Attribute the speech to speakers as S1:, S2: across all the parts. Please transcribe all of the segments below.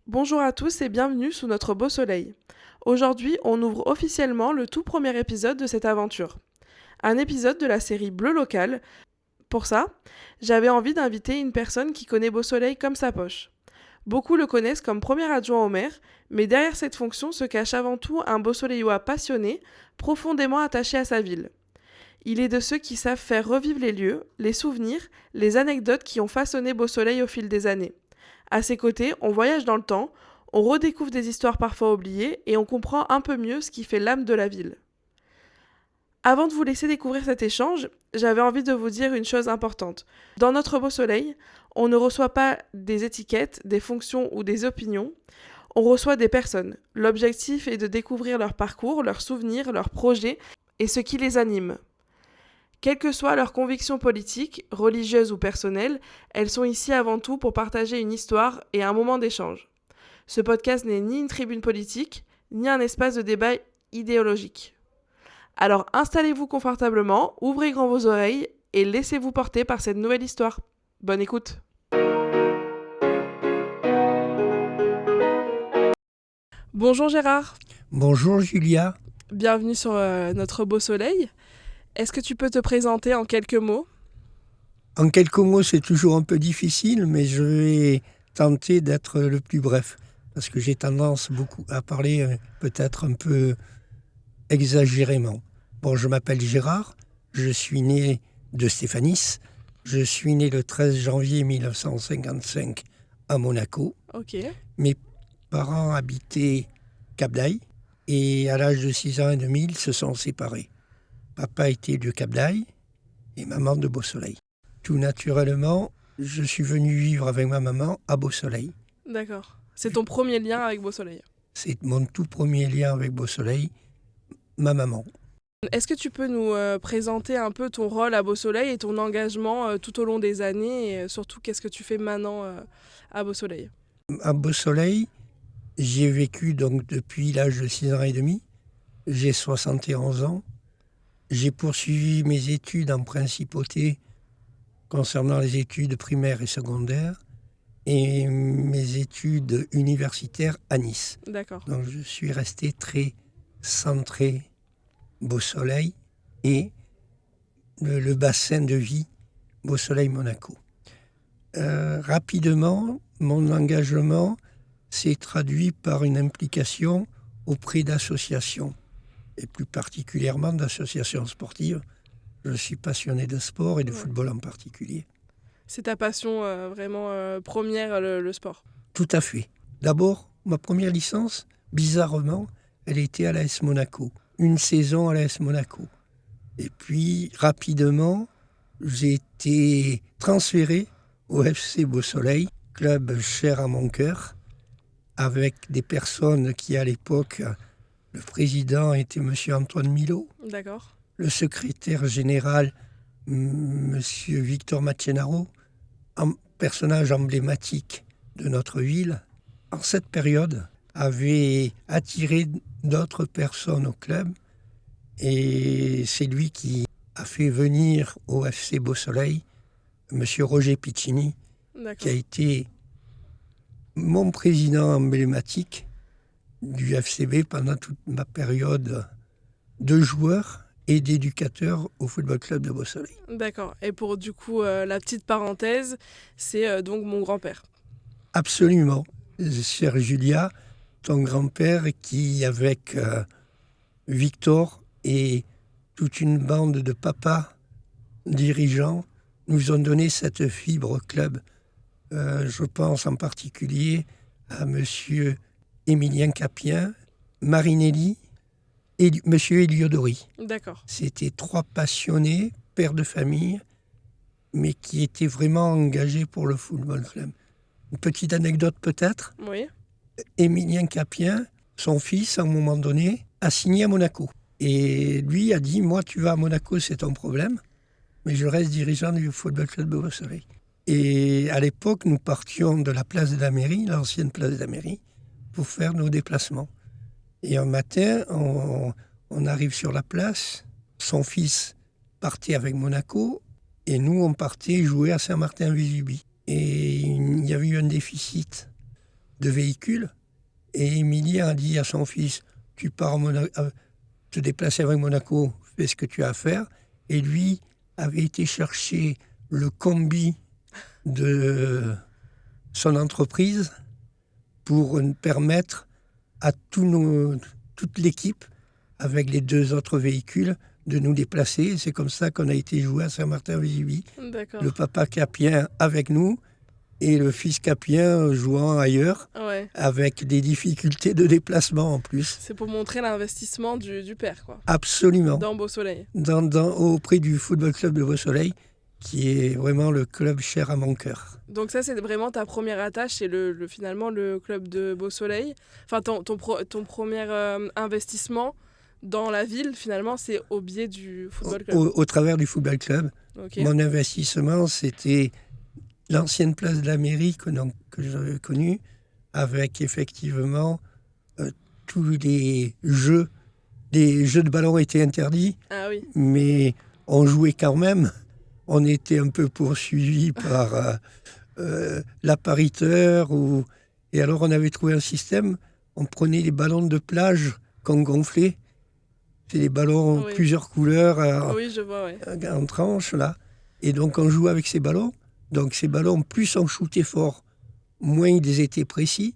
S1: Bonjour à tous et bienvenue sous notre beau soleil. Aujourd'hui, on ouvre officiellement le tout premier épisode de cette aventure. Un épisode de la série Bleu Local. Pour ça, j'avais envie d'inviter une personne qui connaît Beau Soleil comme sa poche. Beaucoup le connaissent comme premier adjoint au maire, mais derrière cette fonction se cache avant tout un Beau Soleillois passionné, profondément attaché à sa ville. Il est de ceux qui savent faire revivre les lieux, les souvenirs, les anecdotes qui ont façonné Beau Soleil au fil des années. À ses côtés, on voyage dans le temps, on redécouvre des histoires parfois oubliées et on comprend un peu mieux ce qui fait l'âme de la ville. Avant de vous laisser découvrir cet échange, j'avais envie de vous dire une chose importante. Dans notre Beau Soleil, on ne reçoit pas des étiquettes, des fonctions ou des opinions, on reçoit des personnes. L'objectif est de découvrir leur parcours, leurs souvenirs, leurs projets et ce qui les anime. Quelles que soient leurs convictions politiques, religieuses ou personnelles, elles sont ici avant tout pour partager une histoire et un moment d'échange. Ce podcast n'est ni une tribune politique, ni un espace de débat idéologique. Alors installez-vous confortablement, ouvrez grand vos oreilles et laissez-vous porter par cette nouvelle histoire. Bonne écoute. Bonjour Gérard.
S2: Bonjour Julia.
S1: Bienvenue sur notre beau soleil. Est-ce que tu peux te présenter en quelques mots ?
S2: En quelques mots, c'est toujours un peu difficile, mais je vais tenter d'être le plus bref, parce que j'ai tendance beaucoup à parler peut-être un peu exagérément. Bon, je m'appelle Gérard, je suis né de Stéphanis, je suis né le 13 janvier 1955 à Monaco.
S1: Ok.
S2: Mes parents habitaient Cap-d'Ail, et à l'âge de 6 ans et demi, ils se sont séparés. Papa était de Cap-d'Ail et maman de Beau Soleil. Tout naturellement, je suis venu vivre avec ma maman à Beau Soleil.
S1: D'accord. C'est ton premier lien avec Beau Soleil.
S2: C'est mon tout premier lien avec Beau Soleil, ma maman.
S1: Est-ce que tu peux nous présenter un peu ton rôle à Beau Soleil et ton engagement tout au long des années et surtout qu'est-ce que tu fais maintenant à Beau Soleil ?
S2: À Beau Soleil, j'ai vécu donc depuis l'âge de 6 ans et demi. J'ai 71 ans. J'ai poursuivi mes études en principauté concernant les études primaires et secondaires et mes études universitaires à Nice.
S1: D'accord.
S2: Donc je suis resté très centré Beau Soleil et le bassin de vie Beau Soleil Monaco. Rapidement, mon engagement s'est traduit par une implication auprès d'associations, et plus particulièrement d'associations sportives. Je suis passionné de sport et de football en particulier.
S1: C'est ta passion vraiment première, le sport ?
S2: Tout à fait. D'abord, ma première licence, bizarrement, elle était à l'AS Monaco. Une saison à l'AS Monaco. Et puis, rapidement, j'ai été transféré au FC Beau Soleil, club cher à mon cœur, avec des personnes qui, à l'époque, le président était M. Antoine Milot.
S1: D'accord.
S2: Le secrétaire général, M. Victor Machenaro, un personnage emblématique de notre ville, en cette période, avait attiré d'autres personnes au club. Et c'est lui qui a fait venir au FC Beau Soleil M. Roger Piccini, qui a été mon président emblématique du FCB pendant toute ma période de joueur et d'éducateur au Football Club de Beau Soleil.
S1: D'accord. Et pour du coup, la petite parenthèse, c'est donc mon grand-père.
S2: Absolument. Chère Julia, ton grand-père qui, avec Victor et toute une bande de papas dirigeants, nous ont donné cette fibre au club. Je pense en particulier à M. Émilien Capien, Marinelli et M. Eliodori.
S1: D'accord.
S2: C'était 3 passionnés, pères de famille, mais qui étaient vraiment engagés pour le football club. Une petite anecdote peut-être.
S1: Oui.
S2: Émilien Capien, son fils, à un moment donné, a signé à Monaco. Et lui a dit, moi, tu vas à Monaco, c'est ton problème, mais je reste dirigeant du Football Club de Beau Soleil. Et à l'époque, nous partions de la place de la mairie, l'ancienne place de la mairie, pour faire nos déplacements. Et un matin, on arrive sur la place, son fils partait avec Monaco, et nous, on partait jouer à Saint-Martin-Vésubie. Et il y avait eu un déficit de véhicules. Et Émilien a dit à son fils, tu pars te déplacer avec Monaco, fais ce que tu as à faire. Et lui avait été chercher le combi de son entreprise pour permettre à toute l'équipe, avec les 2 autres véhicules, de nous déplacer. C'est comme ça qu'on a été joué à Saint-Martin-Vésubie.
S1: D'accord.
S2: Le papa capien avec nous et le fils capien jouant ailleurs,
S1: Ouais.
S2: avec des difficultés de déplacement en plus.
S1: C'est pour montrer l'investissement du père, quoi.
S2: Absolument.
S1: Dans Beau Soleil.
S2: Auprès du Football Club de Beausoleil, qui est vraiment le club cher à mon cœur.
S1: Donc ça, c'est vraiment ta première attache, c'est finalement le club de Beau Soleil. Enfin, ton premier investissement dans la ville, finalement, c'est au biais du Football Club.
S2: Au travers du Football Club.
S1: Okay.
S2: Mon investissement, c'était l'ancienne place de la mairie que j'avais connue, avec effectivement tous les jeux. Les jeux de ballon étaient interdits,
S1: ah oui.
S2: Mais on jouait quand même. On était un peu poursuivis par l'appariteur. Et alors on avait trouvé un système, on prenait les ballons de plage qu'on gonflait. C'est des ballons plusieurs couleurs
S1: oui, je vois,
S2: en tranches, là. Et donc on jouait avec ces ballons. Donc ces ballons, plus on shootait fort, moins ils étaient précis.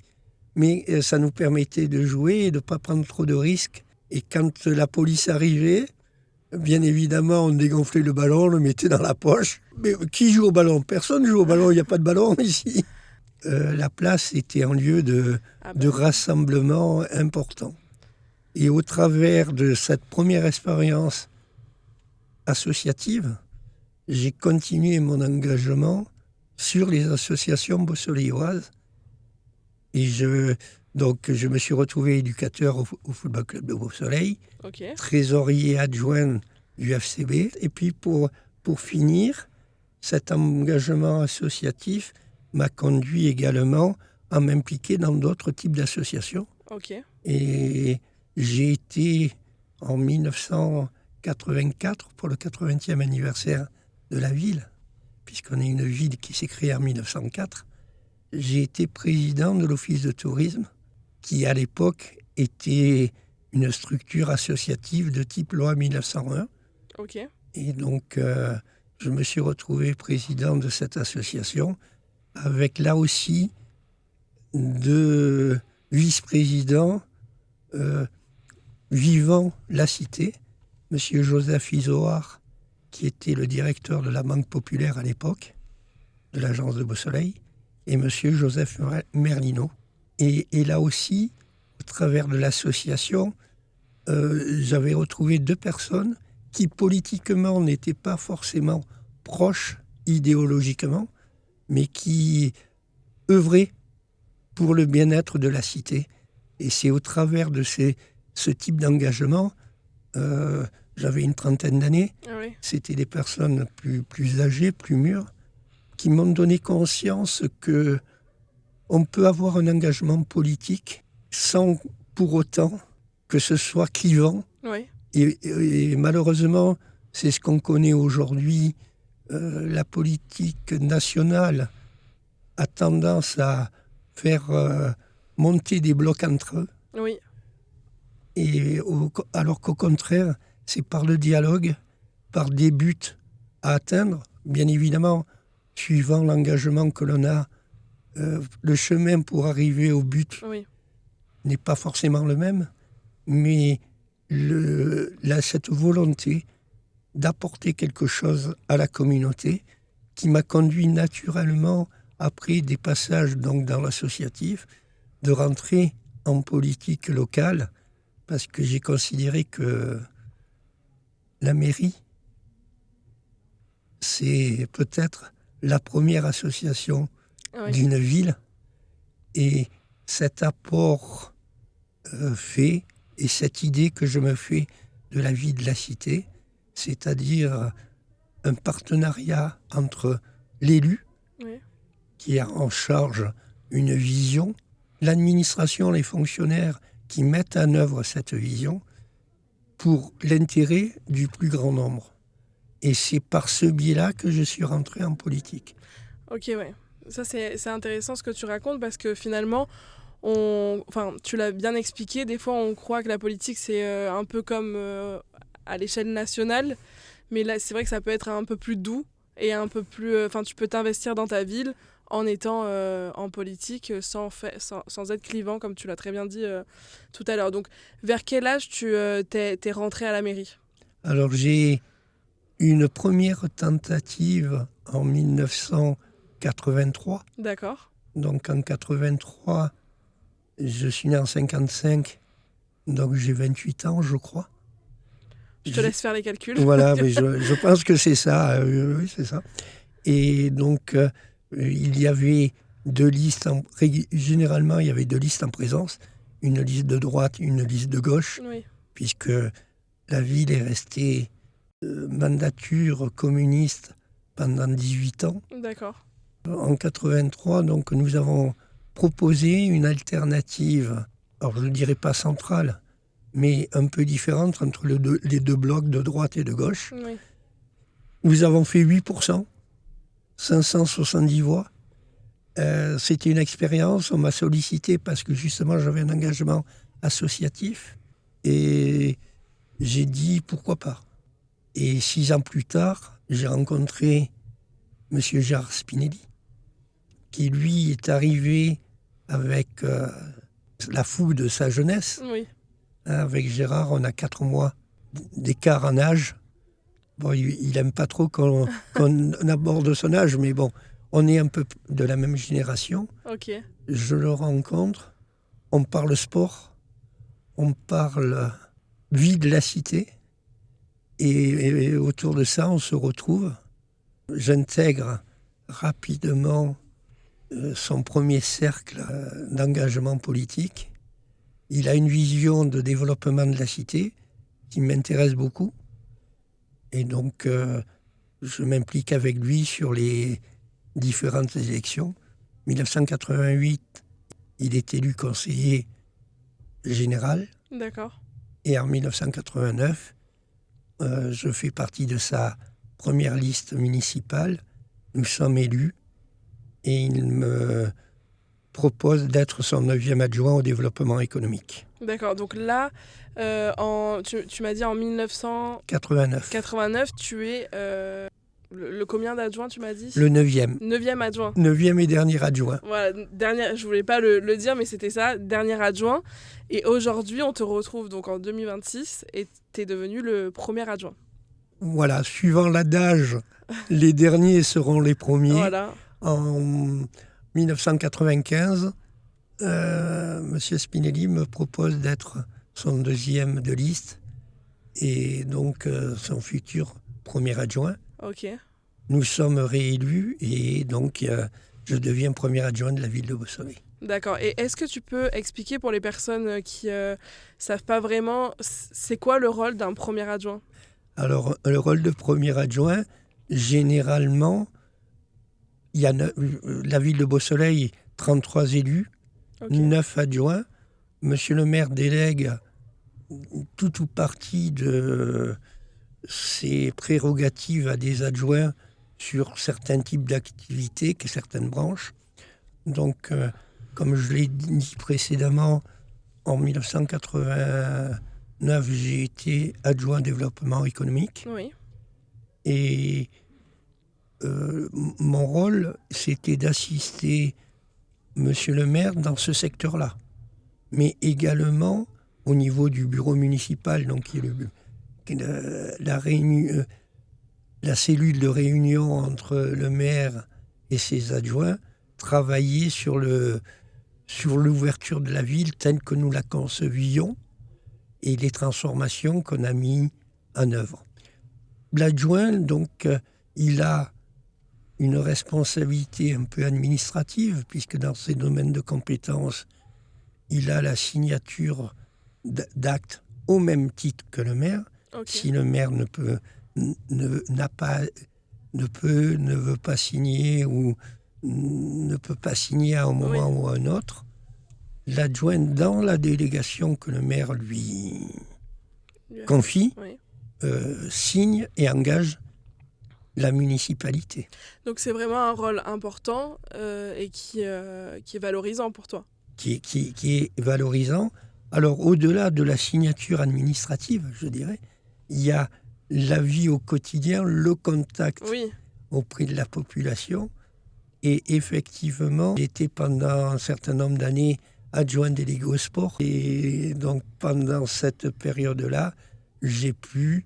S2: Mais ça nous permettait de jouer et de ne pas prendre trop de risques. Et quand la police arrivait, bien évidemment, on dégonflait le ballon, on le mettait dans la poche. Mais qui joue au ballon ? Personne ne joue au ballon, il n'y a pas de ballon ici. La place était un lieu de rassemblement important. Et au travers de cette première expérience associative, j'ai continué mon engagement sur les associations beausoleilloises. Et je me suis retrouvé éducateur au Football Club de Beausoleil, trésorier adjoint du FCB. Et puis pour finir, cet engagement associatif m'a conduit également à m'impliquer dans d'autres types d'associations. Et j'ai été en 1984, pour le 80e anniversaire de la ville, puisqu'on est une ville qui s'est créée en 1904, j'ai été président de l'Office de tourisme, qui à l'époque était une structure associative de type loi 1901. Et donc, je me suis retrouvé président de cette association, avec là aussi 2 vice-présidents vivant la cité, M. Joseph Izoard, qui était le directeur de la Banque Populaire à l'époque, de l'agence de Beausoleil, et M. Joseph Merlino. Et là aussi, au travers de l'association, j'avais retrouvé 2 personnes qui politiquement n'étaient pas forcément proches idéologiquement, mais qui œuvraient pour le bien-être de la cité. Et c'est au travers de ce type d'engagement, j'avais une trentaine d'années, c'était des personnes plus âgées, plus mûres, qui m'ont donné conscience qu'on peut avoir un engagement politique sans pour autant que ce soit clivant. Et malheureusement, c'est ce qu'on connaît aujourd'hui. La politique nationale a tendance à faire monter des blocs entre eux. Alors qu'au contraire, c'est par le dialogue, par des buts à atteindre, bien évidemment, suivant l'engagement que l'on a, le chemin pour arriver au but n'est pas forcément le même, mais cette volonté d'apporter quelque chose à la communauté qui m'a conduit naturellement, après des passages donc dans l'associatif, de rentrer en politique locale, parce que j'ai considéré que la mairie, c'est peut-être la première association d'une ville, et cet apport fait, et cette idée que je me fais de la vie de la cité, c'est-à-dire un partenariat entre l'élu, qui a en charge une vision, l'administration, les fonctionnaires qui mettent en œuvre cette vision pour l'intérêt du plus grand nombre. Et c'est par ce biais-là que je suis rentré en politique.
S1: Ça c'est intéressant ce que tu racontes, parce que finalement, Enfin, tu l'as bien expliqué, des fois on croit que la politique c'est un peu comme à l'échelle nationale, mais là c'est vrai que ça peut être un peu plus doux et un peu plus... Enfin, tu peux t'investir dans ta ville en étant en politique sans être clivant, comme tu l'as très bien dit tout à l'heure. Donc, vers quel âge t'es rentré à la mairie?
S2: Alors j'ai une première tentative en 1983.
S1: D'accord.
S2: Donc en 83, je suis né en 55, donc j'ai 28 ans, je crois.
S1: Je te laisse faire les calculs.
S2: Voilà, mais je pense que c'est ça. Oui, c'est ça. Et donc, il y avait deux listes. Généralement, il y avait deux listes en présence. Une liste de droite, une liste de gauche,
S1: Oui,
S2: puisque la ville est restée mandature communiste pendant 18 ans.
S1: d'accord.
S2: En 83, donc, nous avons proposé une alternative, alors je ne dirais pas centrale, mais un peu différente entre les deux blocs de droite et de gauche.
S1: Oui,
S2: Nous avons fait 8%, 570 voix. C'était une expérience, on m'a sollicité parce que justement j'avais un engagement associatif et j'ai dit pourquoi pas. Et 6 ans plus tard, j'ai rencontré M. Gérard Spinelli, qui lui est arrivé avec la fougue de sa jeunesse.
S1: oui.
S2: Avec Gérard, on a 4 mois d'écart en âge. Bon, il n'aime pas trop qu'on aborde son âge, mais bon, on est un peu de la même génération.
S1: Ok.
S2: Je le rencontre, on parle sport, on parle vie de la cité, et autour de ça, on se retrouve. J'intègre rapidement son premier cercle d'engagement politique. Il a une vision de développement de la cité qui m'intéresse beaucoup. Et donc, je m'implique avec lui sur les différentes élections. 1988, il est élu conseiller général.
S1: D'accord.
S2: Et en 1989, je fais partie de sa première liste municipale. Nous sommes élus et il me propose d'être son 9e adjoint au développement économique.
S1: D'accord. Donc là, tu m'as dit en 1989,
S2: 89.
S1: tu es le combien d'adjoints, tu m'as dit?
S2: Le 9e.
S1: 9e adjoint.
S2: 9e et dernier adjoint.
S1: Voilà, je voulais pas le dire, mais c'était ça, dernier adjoint. Et aujourd'hui, on te retrouve donc en 2026 et tu es devenu le premier adjoint.
S2: Voilà, suivant l'adage, les derniers seront les premiers.
S1: Voilà.
S2: En 1995, M. Spinelli me propose d'être son 2e de liste et donc son futur premier adjoint.
S1: Ok.
S2: Nous sommes réélus et donc je deviens premier adjoint de la ville de Beausoleil.
S1: D'accord. Et est-ce que tu peux expliquer pour les personnes qui savent pas vraiment, c'est quoi le rôle d'un premier adjoint?
S2: Alors, le rôle de premier adjoint, généralement, il y a la ville de Beausoleil, 33 élus,
S1: Okay.
S2: 9 adjoints. Monsieur le maire délègue tout ou partie de ses prérogatives à des adjoints sur certains types d'activités, certaines branches. Donc, comme je l'ai dit précédemment, en 1989, j'ai été adjoint développement économique.
S1: Oui.
S2: Et mon rôle, c'était d'assister Monsieur le maire dans ce secteur-là. Mais également au niveau du bureau municipal, donc qui est la cellule de réunion entre le maire et ses adjoints, travailler sur l'ouverture de la ville telle que nous la concevions et les transformations qu'on a mis en œuvre. L'adjoint, donc, il a une responsabilité un peu administrative, puisque dans ses domaines de compétences, il a la signature d'actes au même titre que le maire.
S1: Okay.
S2: Si le maire ne veut pas signer ou ne peut pas signer à un moment ou à un autre, l'adjoint, dans la délégation que le maire lui confie, signe et engage la municipalité.
S1: Donc c'est vraiment un rôle important et qui est valorisant pour toi.
S2: qui est valorisant. Alors, au-delà de la signature administrative, je dirais, il y a la vie au quotidien, le contact
S1: Oui,
S2: auprès de la population. Et effectivement, j'étais pendant un certain nombre d'années adjoint délégué au sport. Et donc, pendant cette période-là, j'ai pu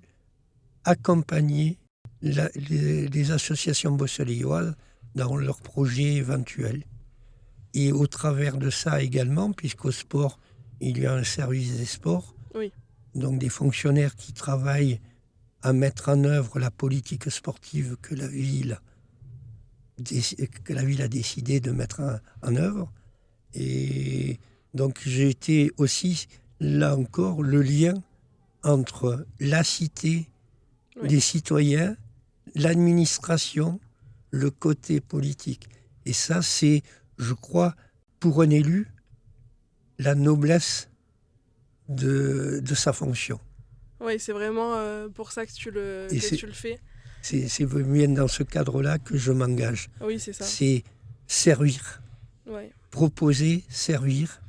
S2: accompagner les associations bossoléoises dans leurs projets éventuels. Et au travers de ça également, puisqu'au sport, il y a un service des sports,
S1: oui,
S2: donc des fonctionnaires qui travaillent à mettre en œuvre la politique sportive que la ville a décidé de mettre en œuvre. Et donc j'ai été aussi, là encore, le lien entre la cité,
S1: oui.
S2: les citoyens, l'administration, le côté politique. Et ça, c'est, je crois, pour un élu, la noblesse de sa fonction.
S1: Oui, c'est vraiment pour ça que
S2: Et
S1: tu le fais.
S2: c'est bien dans ce cadre-là que je m'engage.
S1: Oui, c'est ça.
S2: C'est servir,
S1: Ouais.
S2: proposer, servir,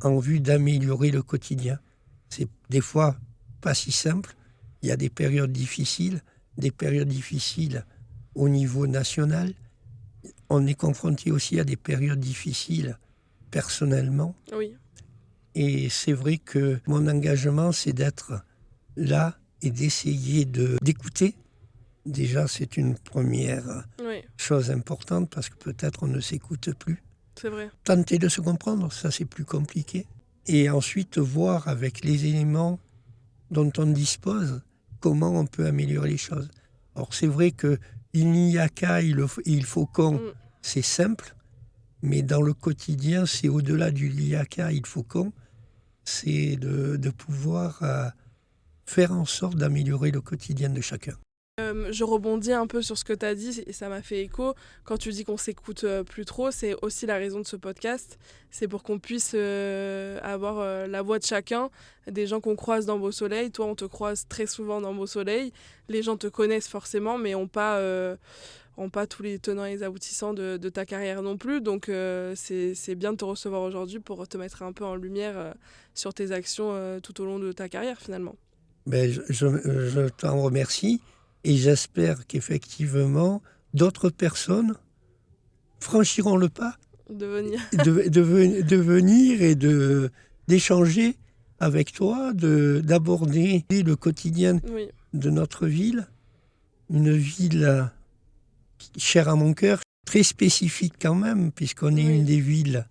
S2: en vue d'améliorer le quotidien. C'est des fois pas si simple. Il y a des périodes difficiles au niveau national. On est confronté aussi à des périodes difficiles personnellement.
S1: Oui,
S2: Et c'est vrai que mon engagement, c'est d'être là et d'essayer d'écouter. Déjà, c'est une première
S1: oui,
S2: chose importante parce que peut-être on ne s'écoute plus.
S1: c'est vrai.
S2: Tenter de se comprendre, ça c'est plus compliqué. Et ensuite voir avec les éléments dont on dispose comment on peut améliorer les choses. Alors c'est vrai que il n'y a qu'à, il faut qu'on,
S1: Mm.
S2: c'est simple, mais dans le quotidien, c'est au-delà du il y a qu'à, il faut qu'on, c'est de pouvoir faire en sorte d'améliorer le quotidien de chacun.
S1: Je rebondis un peu sur ce que tu as dit et ça m'a fait écho. Quand tu dis qu'on s'écoute plus trop, c'est aussi la raison de ce podcast. C'est pour qu'on puisse avoir la voix de chacun, des gens qu'on croise dans Beau Soleil. Toi, on te croise très souvent dans Beau Soleil. Les gens te connaissent forcément, mais n'ont pas tous les tenants et les aboutissants de ta carrière non plus. Donc, c'est bien de te recevoir aujourd'hui pour te mettre un peu en lumière sur tes actions tout au long de ta carrière, finalement.
S2: Ben, je t'en remercie et j'espère qu'effectivement, d'autres personnes franchiront le pas
S1: De venir.
S2: de venir et d'échanger avec toi, d'aborder le quotidien
S1: Oui,
S2: de notre ville, une ville chère à mon cœur, très spécifique quand même, puisqu'on est
S1: oui.
S2: une des villes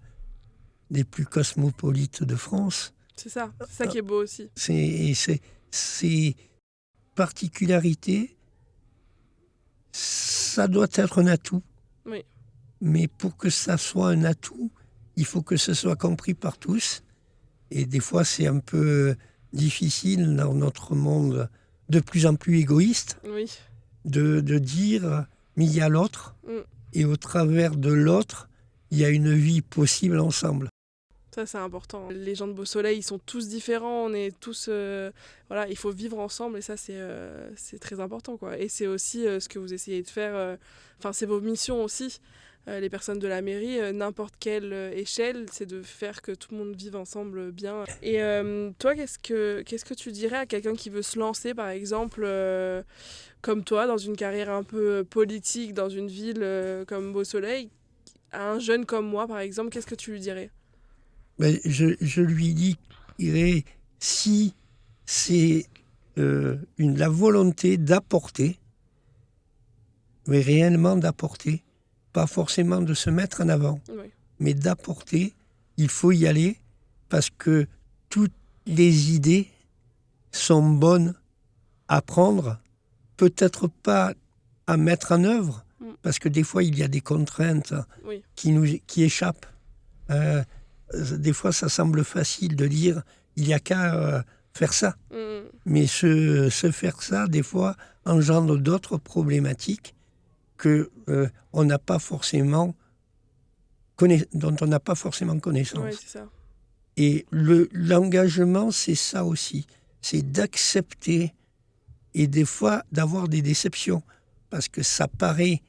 S2: les plus cosmopolites de France.
S1: C'est ça qui est beau aussi.
S2: Ces particularités, ça doit être un atout.
S1: Oui,
S2: Mais pour que ça soit un atout, il faut que ce soit compris par tous. Et des fois, c'est un peu difficile dans notre monde de plus en plus égoïste
S1: oui.
S2: de dire, mais il y a l'autre,
S1: Mm.
S2: et au travers de l'autre, il y a une vie possible ensemble.
S1: Ça, c'est important. Les gens de Beau Soleil, ils sont tous différents. On est tous... voilà, il faut vivre ensemble et ça, c'est très important, quoi. Et c'est aussi ce que vous essayez de faire. Enfin, c'est vos missions aussi. Les personnes de la mairie, n'importe quelle échelle, c'est de faire que tout le monde vive ensemble bien. Et toi, qu'est-ce que tu dirais à quelqu'un qui veut se lancer, par exemple, comme toi, dans une carrière un peu politique, dans une ville comme Beau Soleil, à un jeune comme moi, par exemple, qu'est-ce que tu lui dirais ?
S2: Mais je lui dirais, si c'est la volonté d'apporter, mais réellement d'apporter, pas forcément de se mettre en avant,
S1: Oui.
S2: mais d'apporter, il faut y aller parce que toutes les idées sont bonnes à prendre, peut-être pas à mettre en œuvre, parce que des fois il y a des contraintes
S1: Oui.
S2: qui échappent. Des fois ça semble facile de dire il n'y a qu'à faire ça, mais se faire ça des fois engendre d'autres problématiques que on n'a pas forcément dont on n'a pas forcément connaissance.
S1: Oui, c'est ça.
S2: Et l'engagement, c'est ça aussi. C'est d'accepter et des fois d'avoir des déceptions. Parce que ça paraît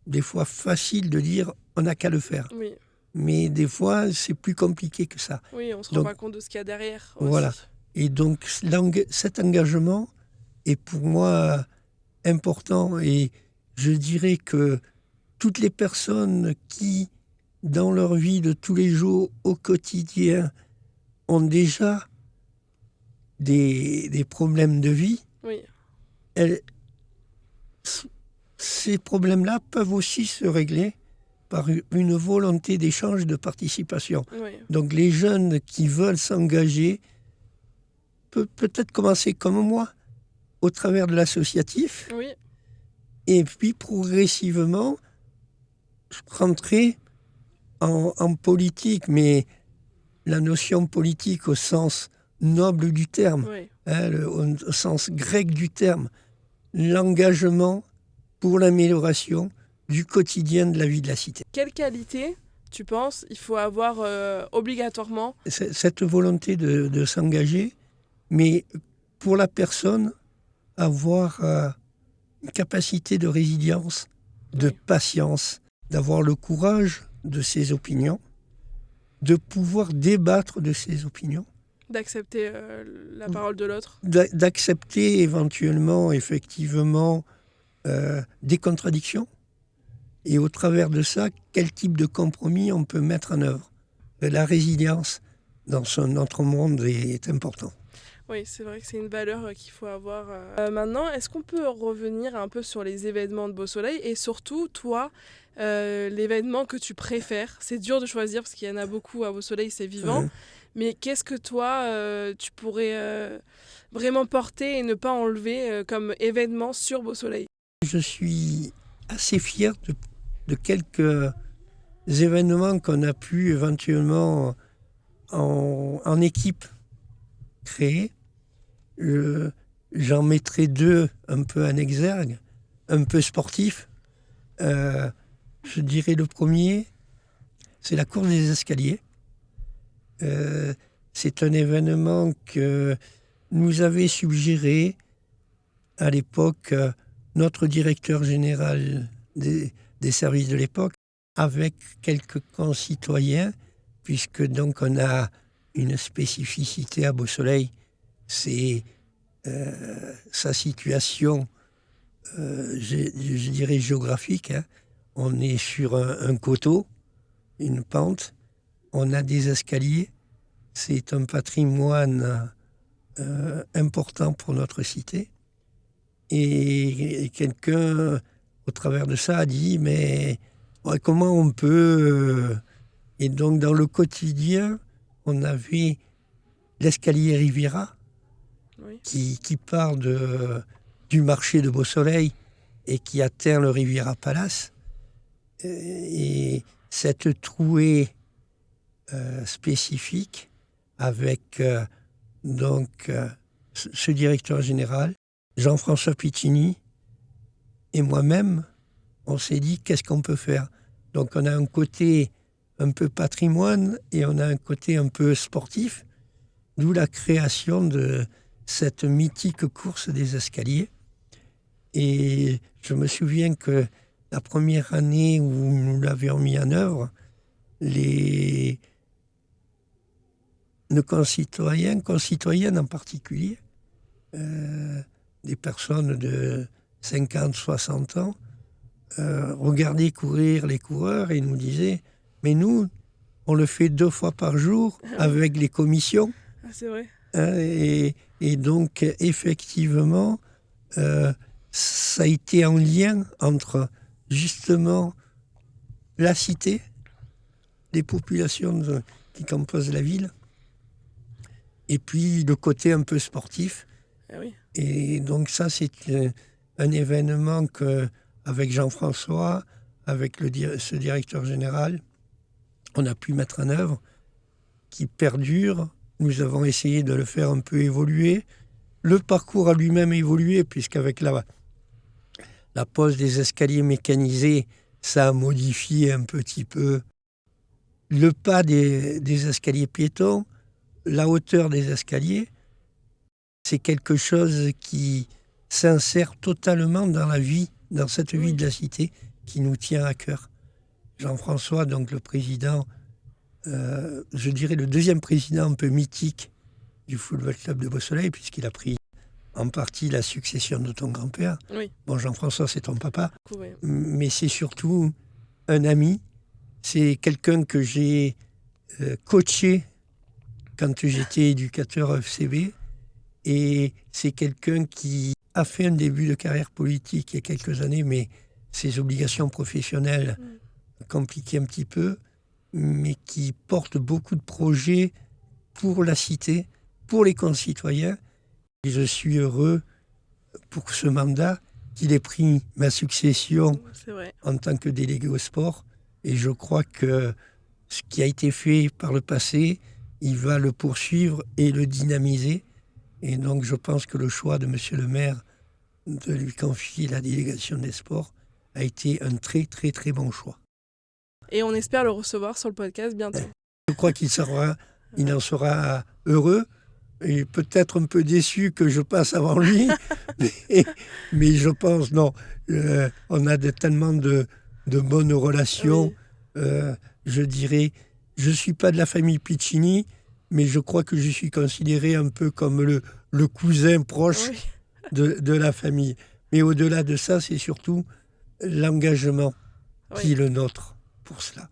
S2: des fois facile de dire on n'a qu'à le faire.
S1: Oui.
S2: mais des fois, c'est plus compliqué que ça.
S1: Oui, on ne se rend
S2: Donc,
S1: pas compte de ce qu'il y a derrière aussi.
S2: voilà. Et donc, cet engagement est pour moi important. Et je dirais que toutes les personnes qui, dans leur vie de tous les jours, au quotidien, ont déjà des problèmes de vie,
S1: Oui,
S2: ces problèmes-là peuvent aussi se régler par une volonté d'échange, de participation.
S1: oui,
S2: Donc les jeunes qui veulent s'engager peuvent peut-être commencer comme moi, au travers de l'associatif,
S1: oui,
S2: et puis progressivement rentrer en politique, mais la notion politique au sens noble du terme,
S1: oui.
S2: au sens grec du terme, l'engagement pour l'amélioration du quotidien de la vie de la cité.
S1: Quelle qualité, tu penses, il faut avoir obligatoirement?
S2: Cette volonté de s'engager, mais pour la personne, avoir une capacité de résilience, de
S1: Oui.
S2: patience, d'avoir le courage de ses opinions, de pouvoir débattre de ses opinions,
S1: D'accepter la parole de l'autre.
S2: d'accepter éventuellement, effectivement, des contradictions, et au travers de ça, quel type de compromis on peut mettre en œuvre. La résilience dans notre monde est important.
S1: Oui, c'est vrai que c'est une valeur qu'il faut avoir. Maintenant, est-ce qu'on peut revenir un peu sur les événements de Beau Soleil et surtout, toi, l'événement que tu préfères? C'est dur de choisir parce qu'il y en a beaucoup à Beau Soleil, c'est vivant. Mais qu'est-ce que toi, tu pourrais vraiment porter et ne pas enlever comme événement sur Beau Soleil?
S2: Je suis assez fier de quelques événements qu'on a pu éventuellement en équipe créer. J'en mettrai deux un peu en exergue, un peu sportifs. Je dirais le premier, c'est la course des escaliers. C'est un événement que nous avait suggéré à l'époque notre directeur général des services de l'époque, avec quelques concitoyens, puisque donc on a une spécificité à Beau Soleil, c'est sa situation, je dirais géographique. On est sur un coteau, une pente, on a des escaliers, c'est un patrimoine important pour notre cité. Et quelqu'un, au travers de ça, a dit, mais ouais, comment on peut... Et donc, dans le quotidien, on avait l'escalier Riviera,
S1: Oui.
S2: qui part du marché de Beau Soleil et qui atteint le Riviera Palace. Et cette trouée spécifique avec ce directeur général, Jean-François Piccini, et moi-même, on s'est dit qu'est-ce qu'on peut faire. Donc on a un côté un peu patrimoine et on a un côté un peu sportif, d'où la création de cette mythique course des escaliers. Et je me souviens que la première année où nous l'avions mis en œuvre, nos concitoyennes en particulier, des personnes de 50, 60 ans, regardaient courir les coureurs et nous disaient « Mais nous, on le fait 2 fois par jour avec les commissions. »
S1: Ah, c'est vrai.
S2: Et donc, effectivement, ça a été en lien entre, justement, la cité, les populations qui composent la ville, et puis le côté un peu sportif.
S1: Ah oui.
S2: Et donc ça, c'est un événement qu'avec Jean-François, avec ce directeur général, on a pu mettre en œuvre, qui perdure. Nous avons essayé de le faire un peu évoluer. Le parcours a lui-même évolué, puisqu'avec la pose des escaliers mécanisés, ça a modifié un petit peu le pas des escaliers piétons, la hauteur des escaliers. C'est quelque chose qui s'insère totalement dans la vie, dans cette vie de la cité qui nous tient à cœur. Jean-François, donc le président, je dirais, le deuxième président un peu mythique du Football Club de Beausoleil, puisqu'il a pris en partie la succession de ton grand-père.
S1: Oui.
S2: Bon, Jean-François, c'est ton papa,
S1: Oui.
S2: mais c'est surtout un ami. C'est quelqu'un que j'ai coaché quand j'étais éducateur FCB, et c'est quelqu'un qui a fait un début de carrière politique il y a quelques années, mais ses obligations professionnelles compliquaient un petit peu, mais qui porte beaucoup de projets pour la cité, pour les concitoyens. Et je suis heureux pour ce mandat qu'il ait pris ma succession en tant que délégué au sport. Et je crois que ce qui a été fait par le passé, il va le poursuivre et le dynamiser. Et donc je pense que le choix de monsieur le maire de lui confier la délégation des sports a été un très très très bon choix.
S1: Et on espère le recevoir sur le podcast bientôt.
S2: Je crois qu'il en sera heureux et peut-être un peu déçu que je passe avant lui, mais je pense, non, on a tellement de bonnes relations. Oui. Je dirais, je ne suis pas de la famille Piccini, mais je crois que je suis considéré un peu comme le cousin proche de la famille. Mais au-delà de ça, c'est surtout l'engagement qui est le nôtre pour cela.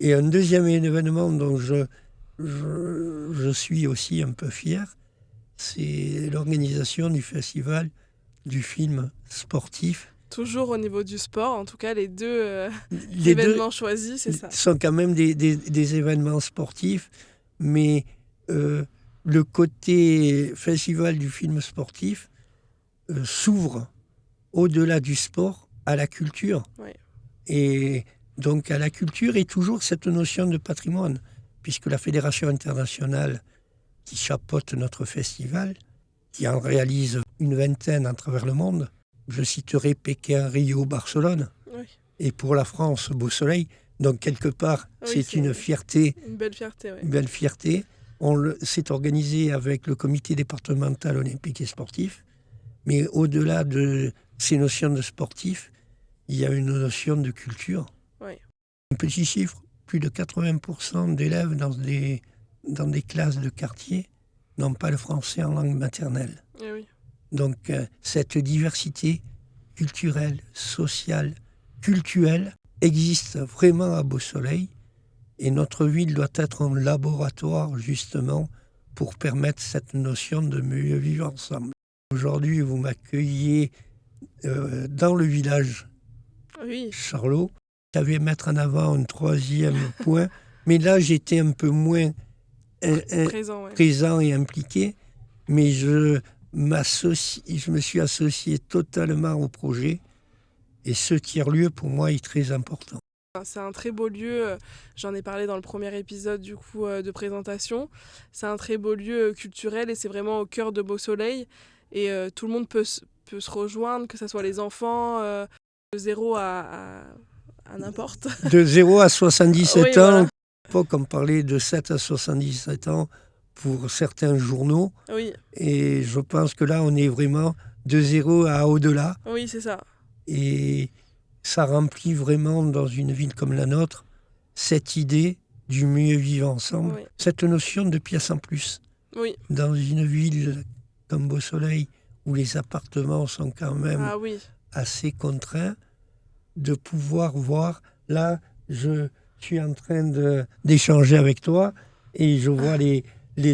S2: Et un deuxième événement dont je suis aussi un peu fier, c'est l'organisation du festival du film sportif.
S1: Toujours au niveau du sport, en tout cas les deux événements choisis, c'est ça.
S2: Sont quand même des événements sportifs, mais le côté festival du film sportif s'ouvre au-delà du sport à la culture.
S1: Oui.
S2: Et donc à la culture et toujours cette notion de patrimoine, puisque la Fédération internationale qui chapeaute notre festival, qui en réalise une vingtaine à travers le monde, je citerai Pékin, Rio, Barcelone, et pour la France, Beausoleil. Donc quelque part, c'est une fierté.
S1: Une belle fierté,
S2: Une belle fierté. C'est organisé avec le comité départemental olympique et sportif, mais au-delà de ces notions de sportif, il y a une notion de culture.
S1: Oui.
S2: Un petit chiffre, plus de 80% d'élèves dans des classes de quartier n'ont pas le français en langue maternelle.
S1: Et oui.
S2: Donc cette diversité culturelle, sociale, cultuelle existe vraiment à Beausoleil, et notre ville doit être un laboratoire justement pour permettre cette notion de mieux vivre ensemble. Aujourd'hui, vous m'accueillez dans le village Charlot. J'avais mettre en avant un troisième point, mais là j'étais un peu moins présent et impliqué, mais je me suis associé totalement au projet, et ce tiers-lieu pour moi est très important.
S1: C'est un très beau lieu, j'en ai parlé dans le premier épisode du coup de présentation. C'est un très beau lieu culturel et c'est vraiment au cœur de Beausoleil, et tout le monde peut se rejoindre, que ce soit les enfants, de 0 à n'importe.
S2: De 0 à 77 ans, voilà. À l'époque on parlait de 7 à 77 ans pour certains journaux, et je pense que là on est vraiment de 0 à au-delà.
S1: Oui, c'est ça.
S2: Et ça remplit vraiment dans une ville comme la nôtre cette idée du mieux vivre ensemble, cette notion de pièce en plus.
S1: Oui.
S2: Dans une ville comme Beausoleil, où les appartements sont quand même assez contraints, de pouvoir voir, là je suis en train d'échanger avec toi et je vois les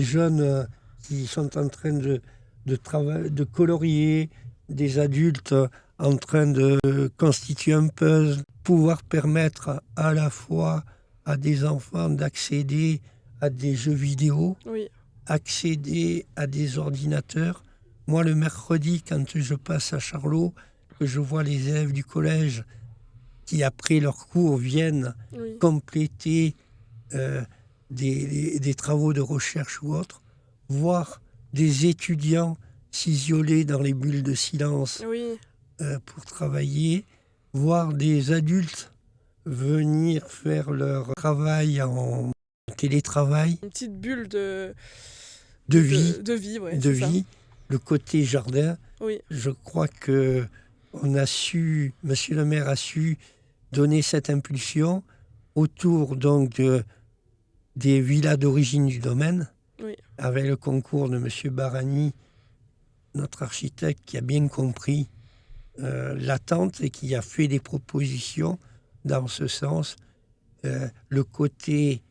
S2: jeunes qui sont en train de colorier, des adultes en train de constituer un puzzle, pouvoir permettre à la fois à des enfants d'accéder à des jeux vidéo, accéder à des ordinateurs. Moi, le mercredi, quand je passe à Charlot, que je vois les élèves du collège qui, après leur cours, viennent compléter des travaux de recherche ou autres, voir des étudiants s'isoler dans les bulles de silence pour travailler, voir des adultes venir faire leur travail en télétravail.
S1: Une petite bulle de
S2: vie, le côté jardin. Je crois que monsieur le maire a su donner cette impulsion autour donc des villas d'origine du domaine,
S1: Oui.
S2: avec le concours de M. Barani, notre architecte, qui a bien compris l'attente et qui a fait des propositions dans ce sens. Le côté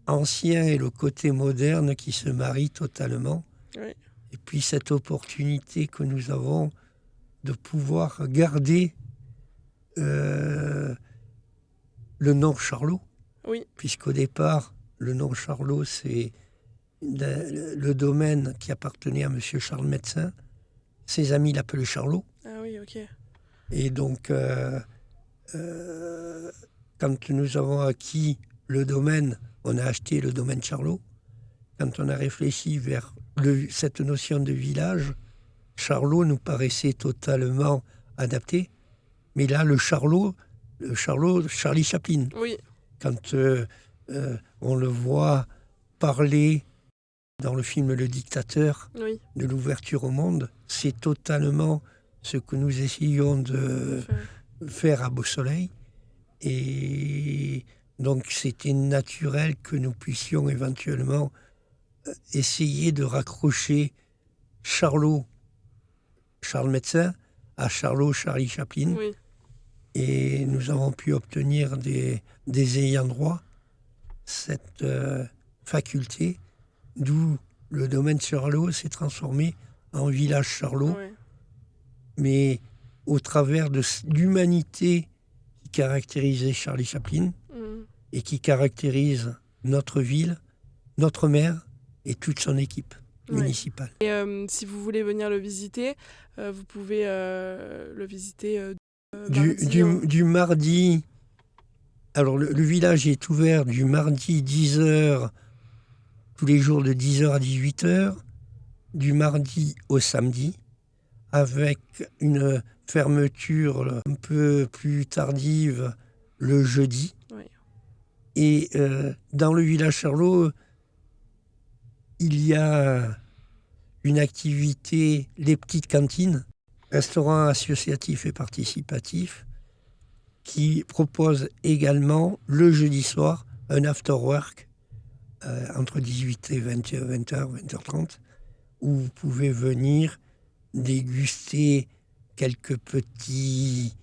S2: ancien et le côté moderne qui se marient totalement.
S1: Oui.
S2: Et puis cette opportunité que nous avons de pouvoir garder le nom Charlot.
S1: Oui.
S2: Puisqu'au départ, le nom Charlot, c'est le domaine qui appartenait à M. Charles Médecin. Ses amis l'appelaient Charlot.
S1: Ah oui, ok.
S2: Et donc, quand nous avons acquis le domaine, on a acheté le domaine Charlot. Quand on a réfléchi vers cette notion de village, Charlot nous paraissait totalement adapté. Mais là, le Charlot, Charlie Chaplin.
S1: Oui.
S2: Quand on le voit parler dans le film Le Dictateur,
S1: Oui.
S2: de l'ouverture au monde, c'est totalement ce que nous essayons de faire à Beau Soleil. Et donc, c'était naturel que nous puissions éventuellement essayer de raccrocher Charlot, Charles Médecin, à Charlot, Charlie Chaplin.
S1: Oui.
S2: Et nous avons pu obtenir des ayants droit cette faculté, d'où le domaine Charlot s'est transformé en village Charlot,
S1: Ouais.
S2: mais au travers de l'humanité qui caractérisait Charlie Chaplin et qui caractérise notre ville, notre maire et toute son équipe municipale.
S1: Et si vous voulez venir le visiter, vous pouvez le visiter
S2: du mardi. Alors le village est ouvert du mardi 10h, tous les jours de 10h à 18h, du mardi au samedi, avec une fermeture un peu plus tardive le jeudi.
S1: Oui.
S2: Et dans le village Charlot, il y a une activité, les petites cantines, restaurant associatif et participatif, qui propose également le jeudi soir un after-work entre 18 et 20h, 20h30, où vous pouvez venir déguster quelques petits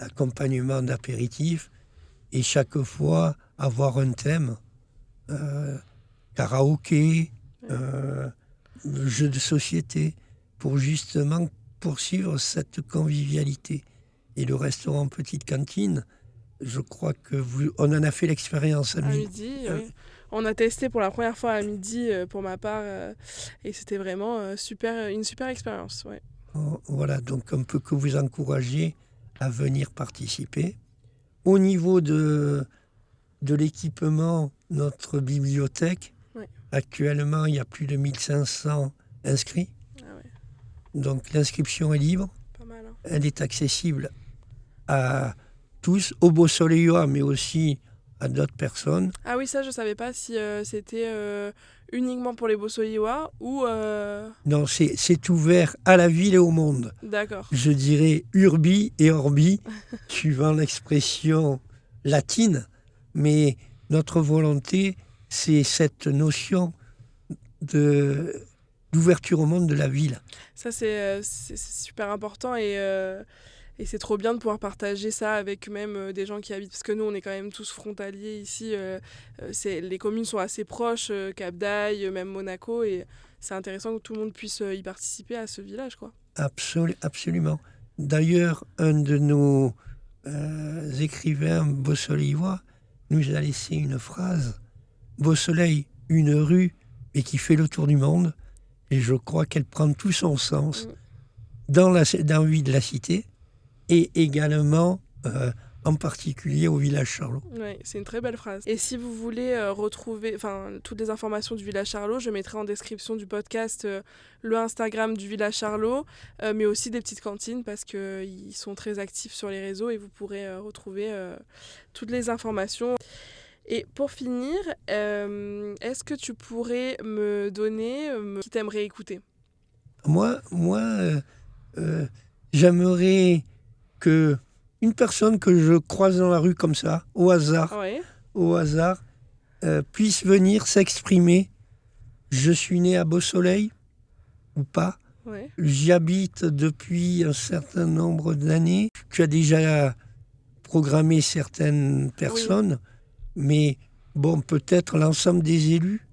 S2: accompagnements d'apéritifs et chaque fois avoir un thème, karaoké, jeu de société, pour justement poursuivre cette convivialité. Et le restaurant Petite Cantine, je crois on en a fait l'expérience à
S1: midi. Oui. On a testé pour la première fois à midi pour ma part et c'était vraiment une super expérience. Ouais.
S2: Voilà, donc on ne peut que vous encourager à venir participer. Au niveau de l'équipement, notre bibliothèque, actuellement il y a plus de 1500 inscrits. Ah ouais. Donc l'inscription est libre.
S1: Pas mal, hein.
S2: Elle est accessible à tous, aux Beausoleillois, mais aussi à d'autres personnes.
S1: Ah oui, ça je savais pas si c'était uniquement pour les Beausoleillois ou...
S2: Non, c'est ouvert à la ville et au monde.
S1: D'accord.
S2: Je dirais urbi et orbi, suivant l'expression latine, mais notre volonté, c'est cette notion d'ouverture au monde de la ville.
S1: Ça, c'est super important et c'est trop bien de pouvoir partager ça avec même des gens qui habitent, parce que nous on est quand même tous frontaliers ici, les communes sont assez proches, Cap d'Aille, même Monaco, et c'est intéressant que tout le monde puisse y participer à ce village, quoi.
S2: Absolument. D'ailleurs, un de nos écrivains beausoleillois nous a laissé une phrase: Beau Soleil, une rue, mais qui fait le tour du monde. Et je crois qu'elle prend tout son sens dans la vie de la cité et également en particulier au village Charlot.
S1: Oui, c'est une très belle phrase. Et si vous voulez retrouver toutes les informations du village Charlot, je mettrai en description du podcast le Instagram du village Charlot, mais aussi des petites cantines parce qu'ils sont très actifs sur les réseaux et vous pourrez retrouver toutes les informations. Et pour finir, est-ce que tu pourrais me donner qui t'aimerais écouter ?
S2: Moi j'aimerais que une personne que je croise dans la rue comme ça, au hasard, puissent venir s'exprimer. Je suis né à Beausoleil ou pas.
S1: Ouais.
S2: J'y habite depuis un certain nombre d'années. Tu as déjà programmé certaines personnes, mais bon, peut-être l'ensemble des élus,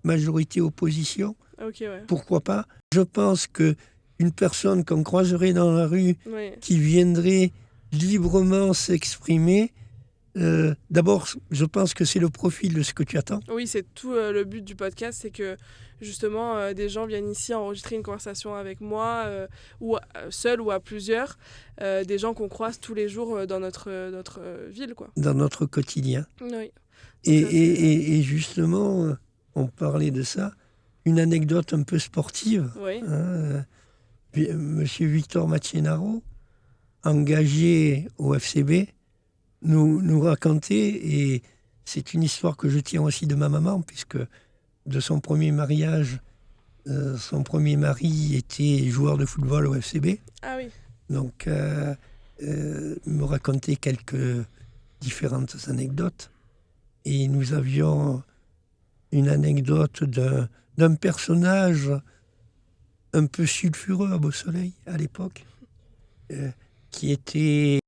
S2: majorité opposition,
S1: Ok, ouais.
S2: pourquoi pas. Je pense qu'une personne qu'on croiserait dans la rue,
S1: Ouais.
S2: qui viendrait librement s'exprimer, d'abord, je pense que c'est le profil de ce que tu attends.
S1: Oui, c'est tout le but du podcast, c'est que justement des gens viennent ici enregistrer une conversation avec moi, ou seul ou à plusieurs, des gens qu'on croise tous les jours dans notre ville, quoi.
S2: Dans notre quotidien.
S1: Oui.
S2: Et justement, on parlait de ça, une anecdote un peu sportive.
S1: Oui.
S2: Monsieur Victor Maccenaro, engagé au FCB, nous racontait, et c'est une histoire que je tiens aussi de ma maman, puisque de son premier mariage, son premier mari était joueur de football au FCB.
S1: Ah oui.
S2: Donc, me racontait quelques différentes anecdotes. Et nous avions une anecdote d'un personnage un peu sulfureux à Beausoleil à l'époque, qui était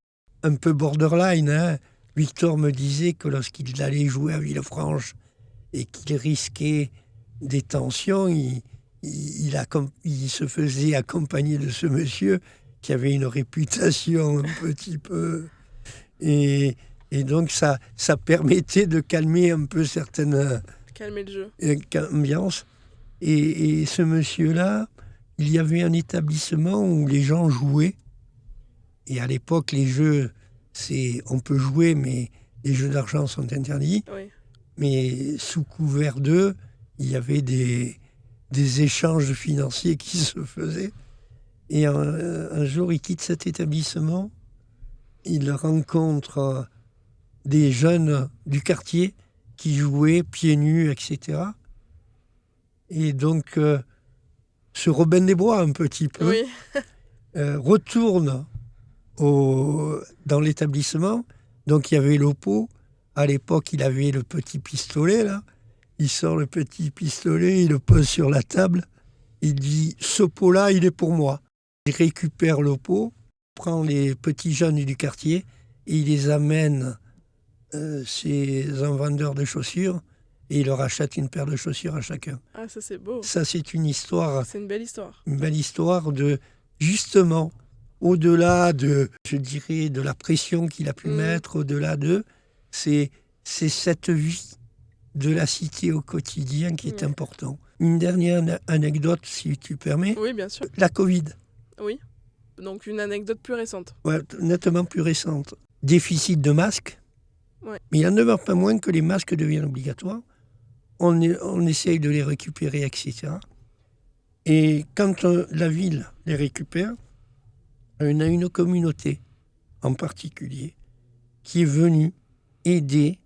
S2: un peu borderline. Hein. Victor me disait que lorsqu'il allait jouer à Villefranche et qu'il risquait des tensions, il se faisait accompagner de ce monsieur qui avait une réputation un petit peu... Et donc ça permettait de calmer un peu certaines...
S1: Calmer le jeu.
S2: Ambiances. Et ce monsieur-là, il y avait un établissement où les gens jouaient. Et à l'époque, les jeux, on peut jouer, mais les jeux d'argent sont interdits.
S1: Oui.
S2: Mais sous couvert d'eux, il y avait des échanges financiers qui se faisaient. Et un jour, il quitte cet établissement. Il rencontre des jeunes du quartier qui jouaient pieds nus, etc. Et donc, ce Robin des Bois, un petit peu,
S1: Oui.
S2: retourne dans l'établissement. Donc, il y avait l'Oppo. À l'époque, il avait le petit pistolet, là. Il sort le petit pistolet, il le pose sur la table. Il dit « Ce pot-là, il est pour moi ». Il récupère le pot, prend les petits jeunes du quartier et il les amène chez un vendeur de chaussures et il leur achète une paire de chaussures à chacun.
S1: Ah, ça c'est beau.
S2: Ça, c'est une histoire.
S1: C'est une belle histoire.
S2: Une belle histoire de, justement, au-delà de, je dirais, de la pression qu'il a pu mettre, au-delà de, c'est cette vie de la cité au quotidien qui est important. Une dernière anecdote, si tu permets.
S1: Oui, bien sûr.
S2: La Covid.
S1: Oui. Donc une anecdote plus récente.
S2: Ouais, nettement plus récente. Déficit de masques.
S1: Ouais.
S2: Mais il en demeure pas moins que les masques deviennent obligatoires. On essaye de les récupérer, etc. Et quand la ville les récupère, on a une communauté en particulier qui est venue aider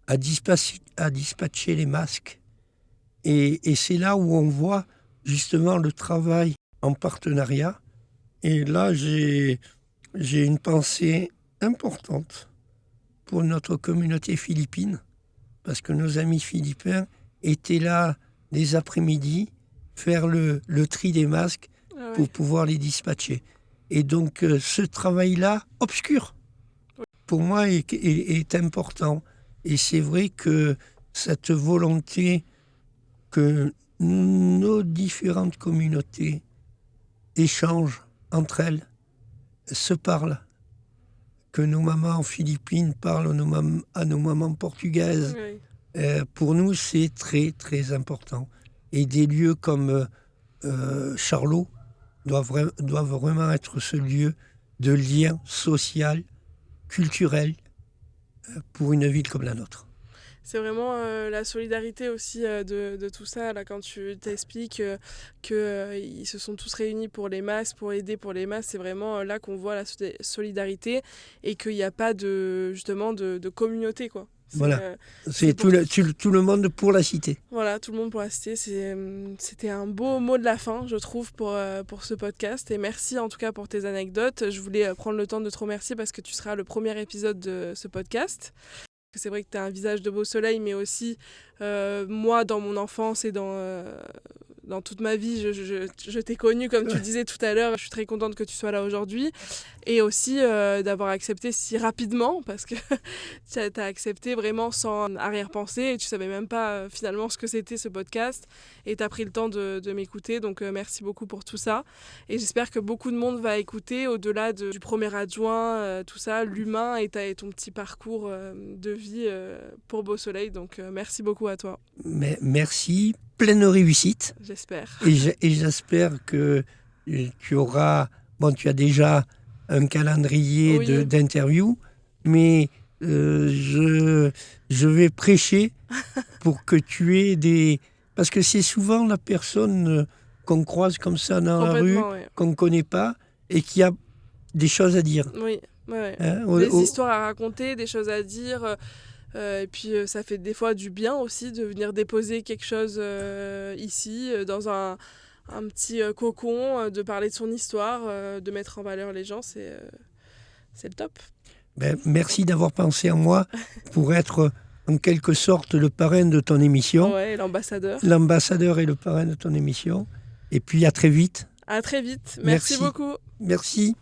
S2: à dispatcher les masques. Et c'est là où on voit justement le travail en partenariat. Et là, j'ai une pensée importante pour notre communauté philippine, parce que nos amis philippins étaient là les après-midi, faire le tri des masques pour pouvoir les dispatcher. Et donc, ce travail-là, obscur, pour moi, est important. Et c'est vrai que cette volonté que nos différentes communautés échangent entre elles, se parlent, que nos mamans philippines parlent à nos mamans portugaises. Oui. Pour nous, c'est très, très important. Et des lieux comme Charlot doivent vraiment être ce lieu de lien social, culturel, pour une ville comme la nôtre.
S1: C'est vraiment la solidarité aussi de tout ça, là, quand tu t'expliques qu'ils se sont tous réunis pour les masques, pour aider pour les masques. C'est vraiment là qu'on voit la solidarité et qu'il n'y a pas justement de communauté, quoi.
S2: Voilà, c'est tout le monde pour la cité.
S1: Voilà, tout le monde pour la cité. C'était un beau mot de la fin, je trouve, pour ce podcast. Et merci en tout cas pour tes anecdotes. Je voulais prendre le temps de te remercier parce que tu seras le premier épisode de ce podcast. que c'est vrai que tu as un visage de beau soleil, mais aussi moi, dans mon enfance et dans toute ma vie, je t'ai connu, comme tu disais tout à l'heure. Je suis très contente que tu sois là aujourd'hui. Et aussi d'avoir accepté si rapidement, parce que tu as accepté vraiment sans arrière-pensée. Et tu savais même pas finalement ce que c'était ce podcast. Et tu as pris le temps de m'écouter. Donc merci beaucoup pour tout ça. Et j'espère que beaucoup de monde va écouter, au-delà du premier adjoint, tout ça, l'humain et ton petit parcours de vie pour Beau Soleil. Donc merci beaucoup à toi.
S2: Mais merci, pleine réussite.
S1: J'espère.
S2: Et j'espère que tu auras... Bon, tu as déjà un calendrier d'interviews, mais je vais prêcher pour que tu aies des... Parce que c'est souvent la personne qu'on croise comme ça dans la rue, qu'on ne connaît pas, et qui a des choses à dire.
S1: Oui, des histoires à raconter, des choses à dire... et puis ça fait des fois du bien aussi de venir déposer quelque chose ici, dans un petit cocon, de parler de son histoire, de mettre en valeur les gens, c'est le top.
S2: Merci d'avoir pensé à moi pour être en quelque sorte le parrain de ton émission.
S1: Ouais, l'ambassadeur.
S2: L'ambassadeur et le parrain de ton émission. Et puis à très vite.
S1: À très vite. Merci beaucoup.
S2: Merci.